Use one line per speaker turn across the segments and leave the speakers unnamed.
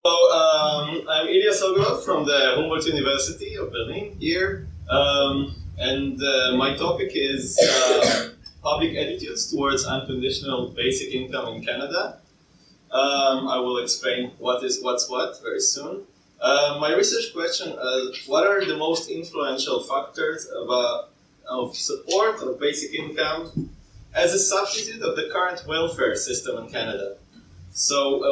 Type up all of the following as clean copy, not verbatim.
I'm Ilya Sogolov from the Humboldt University of Berlin here, and my topic is public attitudes towards unconditional basic income in Canada. I will explain what's what very soon. My research question is, what are the most influential factors of support of basic income as a substitute of the current welfare system in Canada? So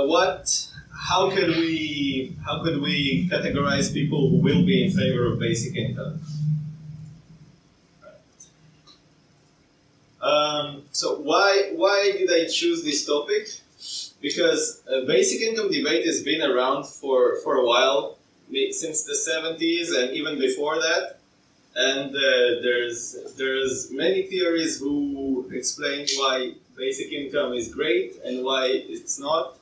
how could we categorize people who will be in favor of basic income? So why did I choose this topic? Because basic income debate has been around for a while, since the 70s and even before that. And there's many theories who explain why basic income is great and why it's not.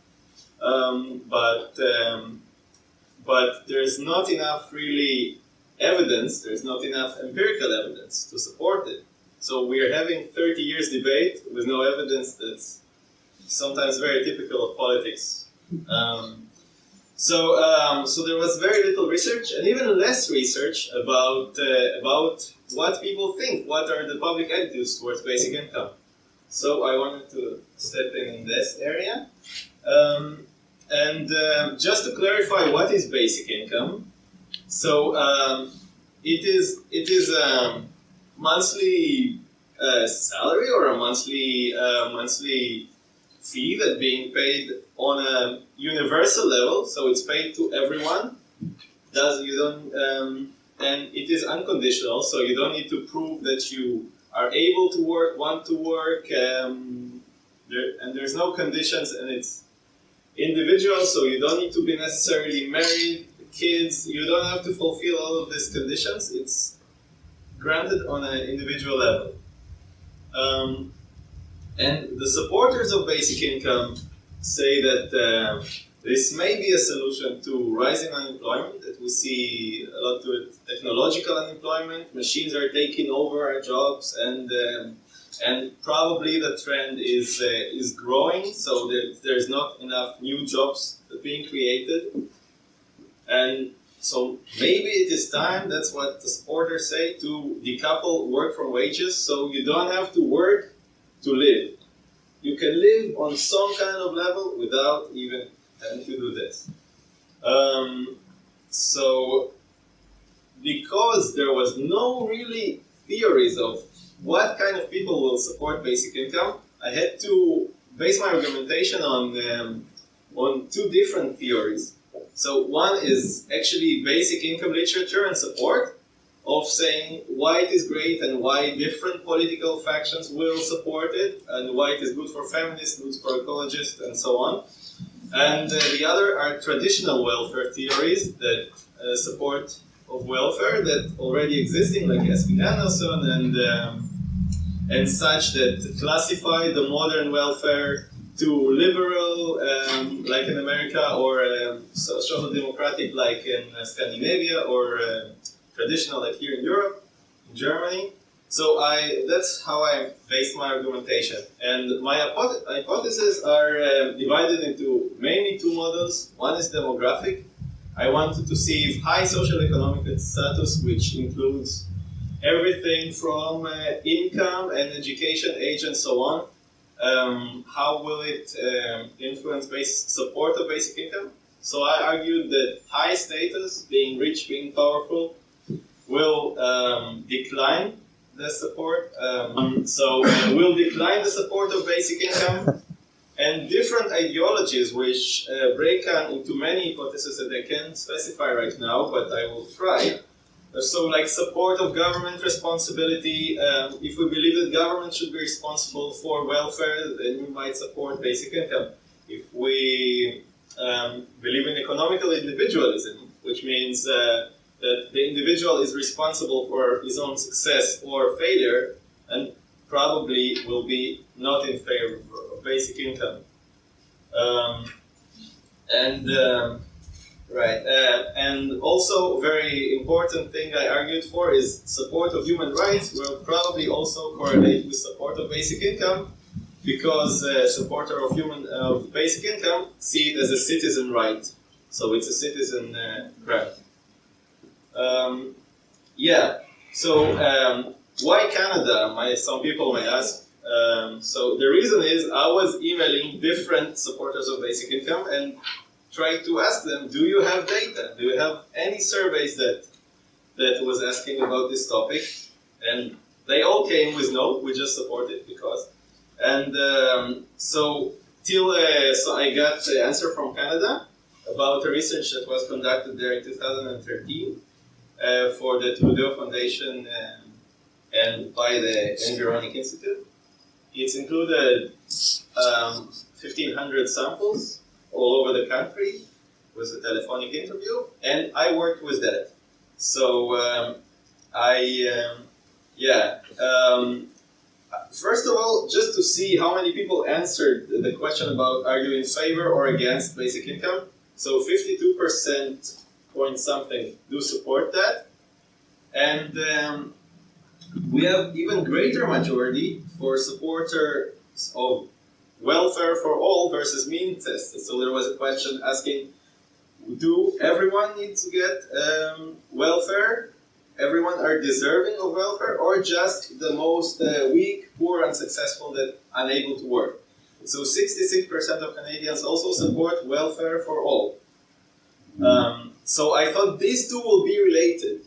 But there's not enough really evidence, there's not enough empirical evidence to support it. So we're having 30 years debate with no evidence. That's sometimes very typical of politics. So there was very little research and even less research about what people think, what are the public attitudes towards basic income. So I wanted to step in this area. Just to clarify what is basic income, so it is a monthly salary or a monthly fee that's being paid on a universal level, so it's paid to everyone. And it is unconditional, so you don't need to prove that you are able to work, want to work, and there's no conditions, and it's individual, so you don't need to be necessarily married, kids, you don't have to fulfill all of these conditions. It's granted on an individual level. And the supporters of basic income say that this may be a solution to rising unemployment, that we see a lot to it, technological unemployment, machines are taking over our jobs, and probably the trend is growing, so there's not enough new jobs being created. And so maybe it is time, that's what the supporters say, to decouple work from wages, so you don't have to work to live. You can live on some kind of level without even having to do this. So because there was no really theories of what kind of people will support basic income, I had to base my argumentation on two different theories. So one is actually basic income literature and support of saying why it is great and why different political factions will support it and why it is good for feminists, good for ecologists, and so on. And the other are traditional welfare theories that support of welfare that already existing, like Espinosa and such, that classify the modern welfare to liberal, like in America, or social democratic, like in Scandinavia, or traditional, like here in Europe, in Germany. So that's how I based my argumentation. And my hypotheses are divided into mainly two models. One is demographic. I wanted to see if high social-economic status, which includes everything from income and education age and so on, how will it influence support of basic income? So I argued that high status, being rich, being powerful, will decline the support. Will decline the support of basic income. And different ideologies, which break down into many hypotheses that I can't specify right now, but I will try. So, like support of government responsibility, if we believe that government should be responsible for welfare, then we might support basic income. If we believe in economical individualism, which means that the individual is responsible for his own success or failure, and probably will be not in favor of basic income. And also, a very important thing I argued for is support of human rights will probably also correlate with support of basic income, because supporter of basic income see it as a citizen right. So it's a citizen grant. Yeah. So why Canada? Some people may ask. So the reason is I was emailing different supporters of basic income and trying to ask them, do you have data? Do you have any surveys that was asking about this topic? And they all came with no, we just support it because. And so I got the answer from Canada about the research that was conducted there in 2013 for the Trudeau Foundation and by the Environics Institute. It's included 1,500 samples all over the country with a telephonic interview, and I worked with that. So first of all, just to see how many people answered the question about are you in favor or against basic income. So 52% point something do support that. And we have even greater majority for supporters of welfare for all versus means tested. So there was a question asking, do everyone need to get welfare? Everyone are deserving of welfare, or just the most weak, poor, unsuccessful that unable to work? So 66% of Canadians also support welfare for all. So I thought these two will be related,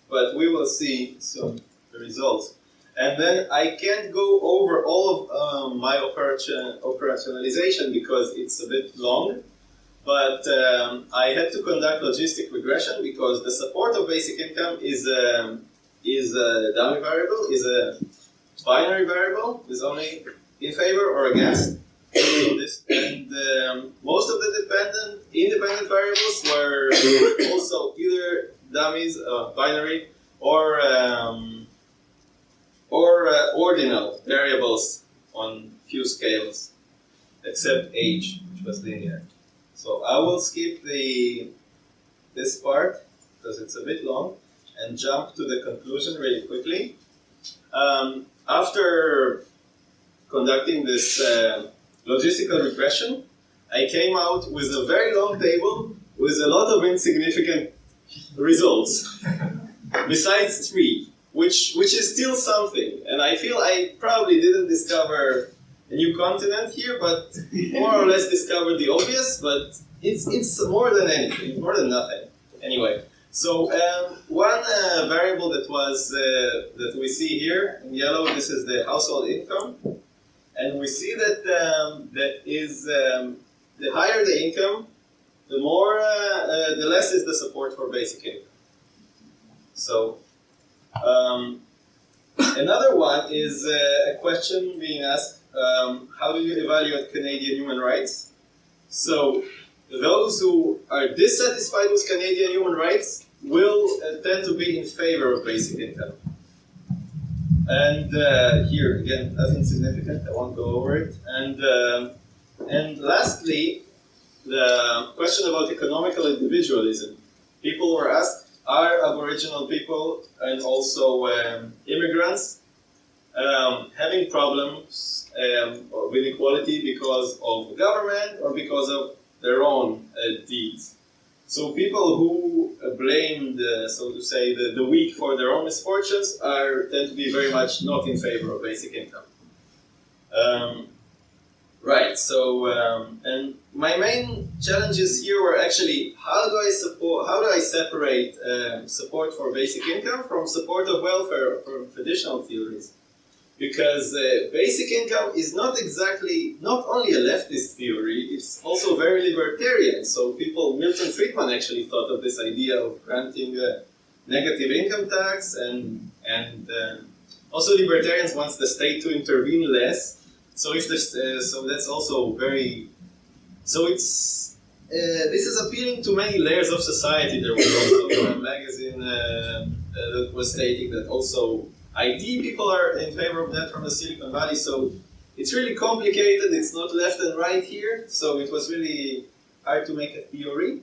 but we will see soon the results. And then I can't go over all of my operationalization because it's a bit long. But I had to conduct logistic regression because the support of basic income is a dummy variable, is a binary variable, is only in favor or against. And most of the independent variables were also either dummies, binary, or ordinal variables on few scales, except age, which was linear. So I will skip this part because it's a bit long and jump to the conclusion really quickly. After conducting this logistical regression, I came out with a very long table with a lot of insignificant results, besides 3, which is still something. And I feel I probably didn't discover a new continent here, but more or less discovered the obvious, but it's more than anything, more than nothing. Anyway, so one variable that was that we see here in yellow, this is the household income, and we see that that is the higher the income, the more the less is the support for basic income. So another one is a question being asked. How do you evaluate Canadian human rights? So those who are dissatisfied with Canadian human rights will tend to be in favor of basic income. And here again, as insignificant, I won't go over it. And lastly, the question about economical individualism. People were asked, are Aboriginal people and also immigrants having problems with inequality because of government or because of their own deeds? So people who blame, so to say, the weak for their own misfortunes tend to be very much not in favor of basic income. Right. So, and my main challenges here were actually how do I separate support for basic income from support of welfare from traditional theories? Because basic income is not only a leftist theory, it's also very libertarian. So Milton Friedman actually thought of this idea of granting negative income tax, and also libertarians wants the state to intervene less. So so that's also very. So it's this is appealing to many layers of society. There was also a magazine that was stating that also IT people are in favor of that from the Silicon Valley. So it's really complicated. It's not left and right here. So it was really hard to make a theory.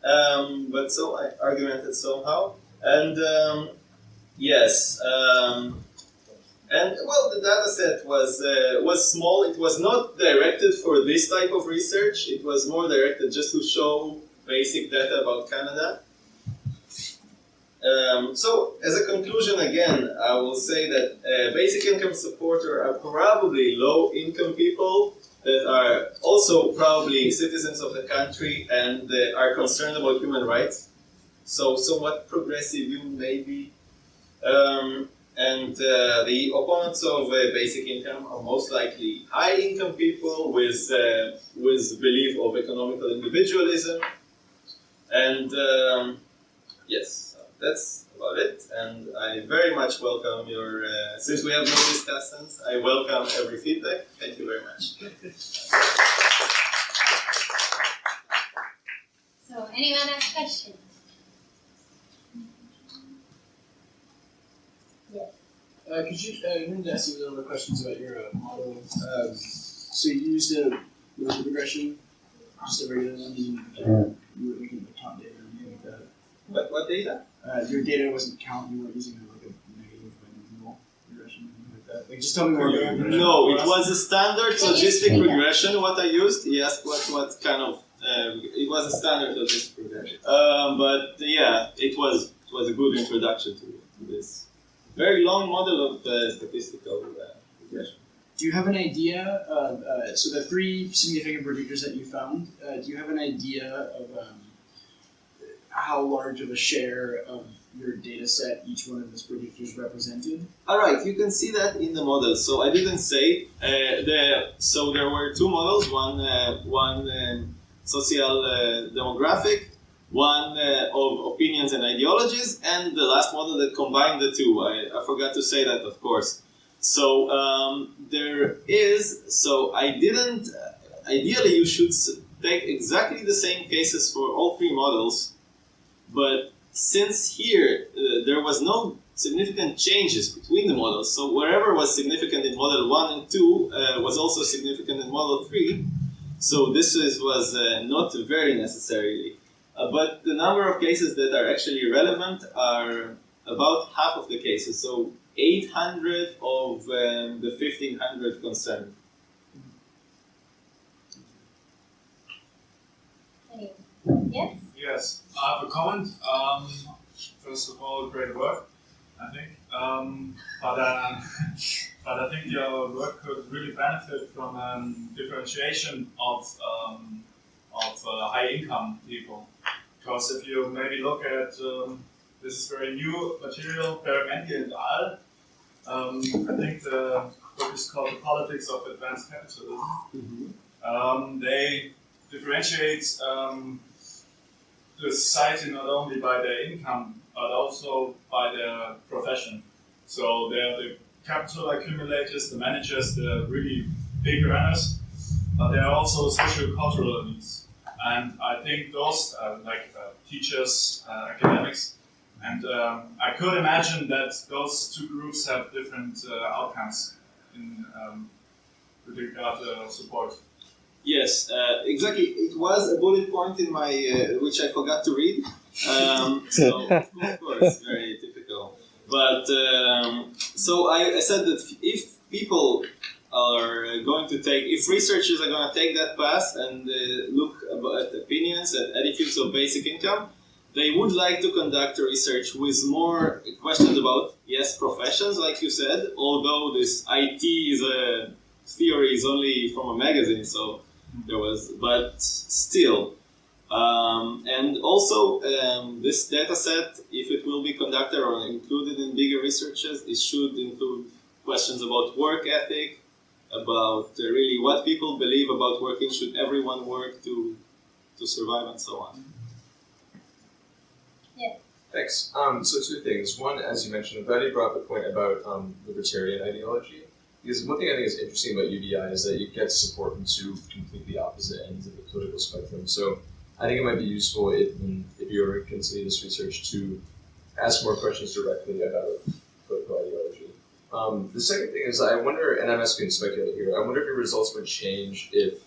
But so I argumented somehow. And yes. And well, the data set was small. It was not directed for this type of research. It was more directed just to show basic data about Canada. So, as a conclusion, again, I will say that basic income supporters are probably low-income people that are also probably citizens of the country and are concerned about human rights. So, somewhat progressive you may be. And the opponents of basic income are most likely high-income people with belief of economical individualism. And yes, that's about it. And I very much welcome your, since we have no discussants, I welcome every feedback. Thank you very much.
So, anyone has questions? Yes.
Could you, I wanted to ask you a little more questions about your model. So you used a linear regression, just a regular one, and you were looking at count data or anything like that.
What data?
Your data wasn't count, you weren't using like a negative null regression or anything like that. Like, just tell me more about your regression.
No, it was a standard logistic regression, what I used. He asked what kind of, it was a standard logistic regression. But yeah, it was a good introduction to this very long model of statistical regression.
Do you have an idea of, so the 3 significant predictors that you found, do you have an idea of how large of a share of your data set each one of those predictors represented?
All right, you can see that in the model. So I didn't say, so there were 2 models, one social demographic, one of opinions and ideologies, and the last model that combined the 2. I forgot to say that, of course. So there is, so I didn't, ideally you should take exactly the same cases for all 3 models, but since here there was no significant changes between the models, so wherever was significant in model 1 and 2 was also significant in model 3, so this was not very necessarily. But the number of cases that are actually relevant are about half of the cases, so 800 of the 1,500 concerned.
Yes?
Yes, I have a comment. First of all, great work, I think. But I think your work could really benefit from differentiation of high-income people. Because if you maybe look at this is very new material, Beramendi and al. I think the book is called The Politics of Advanced Capitalism. They differentiate the society not only by their income, but also by their profession. So they're the capital accumulators, the managers, the really big earners, but they are also socio-cultural elites. And I think those, teachers, academics, and I could imagine that those 2 groups have different outcomes in with regard to support.
Yes, exactly. It was a bullet point in my, which I forgot to read. So, of course, very typical. But, so I said that if people are going to take, if researchers are going to take that path and look at opinions and attitudes of basic income, they would like to conduct a research with more questions about, yes, professions, like you said, although this IT is a theory is only from a magazine, so there was, but still. And also, this data set, if it will be conducted or included in bigger researches, it should include questions about work ethic, about really what people believe about working, should everyone work to survive, and so on.
Yeah.
Thanks. So 2 things. One, as you mentioned, I'm glad you brought up the point about libertarian ideology. Because one thing I think is interesting about UBI is that you get support from 2 completely opposite ends of the political spectrum. So I think it might be useful if you were to continue this research to ask more questions directly about political ideology. The second thing is I wonder, and I'm asking to speculate here, I wonder if your results would change if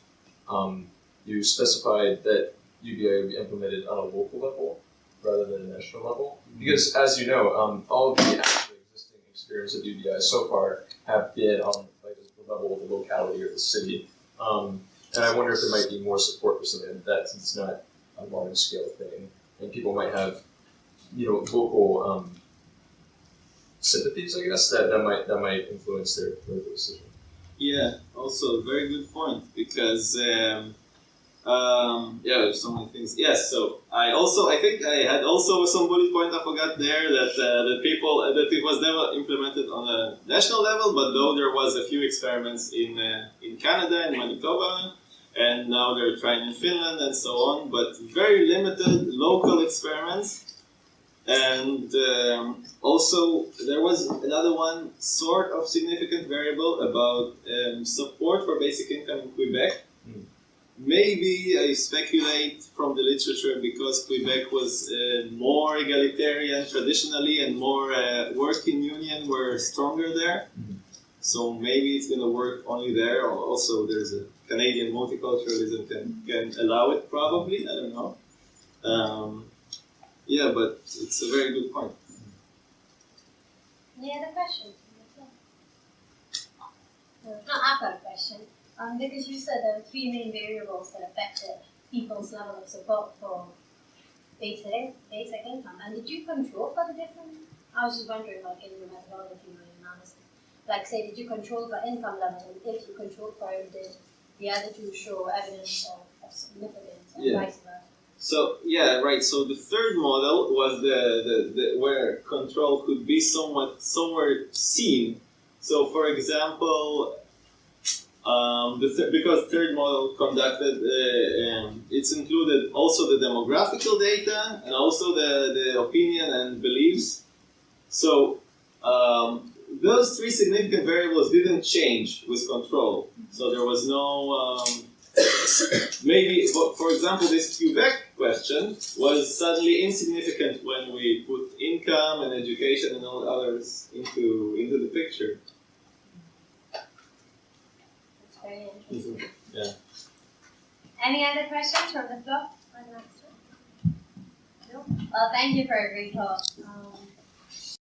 you specified that UBI would be implemented on a local level rather than a national level. Because as you know, all of the actually existing experiments of UBI so far have been on the level of the locality or the city. And I wonder if there might be more support for something like that since it's not a large scale thing, and people might have, local sympathies, I guess, that might influence their political decision.
Yeah, also very good point, because there's so many things. Yes, so I think I had also some bullet point I forgot there, that that it was never implemented on a national level, but though there was a few experiments in Canada, in Manitoba, and now they're trying in Finland and so on, but very limited local experiments. And also, there was another one sort of significant variable about support for basic income in Quebec.
Mm.
Maybe I speculate from the literature because Quebec was more egalitarian traditionally, and more working union were stronger there.
Mm.
So maybe it's going to work only there. Or also, there's a Canadian multiculturalism can allow it, probably. I don't know. Yeah, but it's a very good point.
Any other questions? No, I've got a question. Because you said there are three main variables that affected people's level of support for basic income. And did you control for the different? I was just wondering, like, in your methodology or your analysis, like, say, did you control for income level? And if you controlled for it, did the other two show evidence of significance, and vice versa?
So yeah, right. So the third model was the where control could be somewhere seen. So for example, because third model conducted, it's included also the demographical data and also the opinion and beliefs. So those three significant variables didn't change with control. So there was no maybe, for example, this Quebec question was suddenly insignificant when we put income and education and all others into the picture.
That's very interesting.
Yeah.
Any other questions from the floor? No? Well, thank you for a great talk.